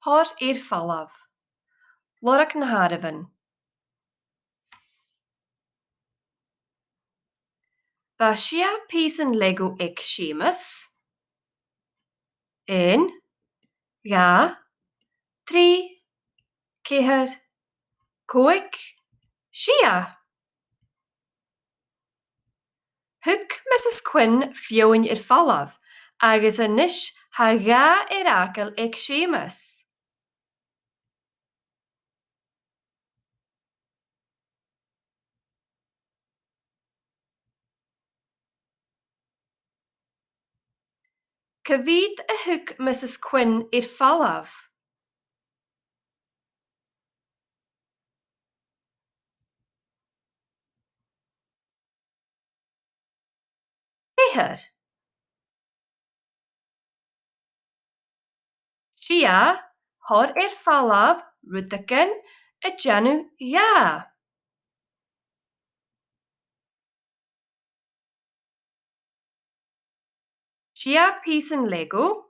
Thar ar fallabh. Lorach na hArabhain. Ba sia píosan Lego ag Séamus. 1, 2, 3, 4, 5, sia. Thug Mrs. Quinn feabhain ar fallabh, agus anois ha gha ar acail ag Séamus. Cavíd a thug Mrs. Quinn ar fallabh. Céthar. Sia thar ar fallabh rudachan a déanú gha. Sia píosan Lego.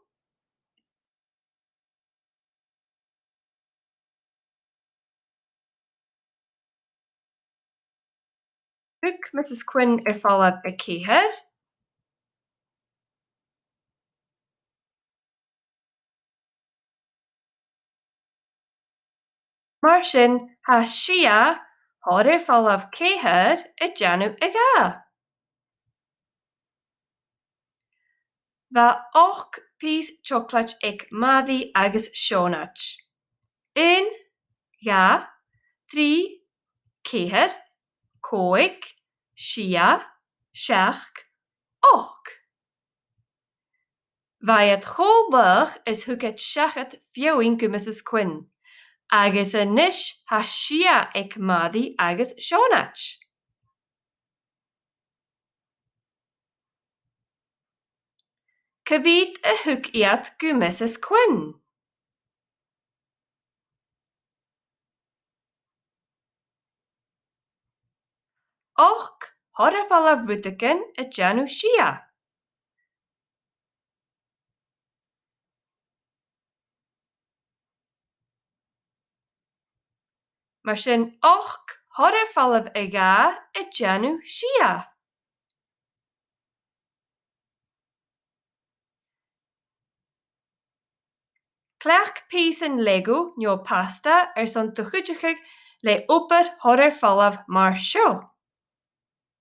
Thug Mrs. Quinn ar fallabh a céthar. Mar sin ha sia thar ar fallabh céthar a déanú a gha. Bha 8 píos chocolate ag Maddie agus Seanach. 1, 2, 3, 4, 5, sia, 6, 8. Bha chomhdach is thugad seachad feabhain go Mrs. Quinn, agus anois ha sia ag Maddie agus Seanach. Cavíd a thug iad go Mrs. Quinn. 8 thar ar fallabh rudachan a déanú sia. Mar sin 8 thar ar fallabh a gha a déanú sia. Cleach píosan Lego nó pasta ar son do chuideachig le obair thar ar fallabh mar seo.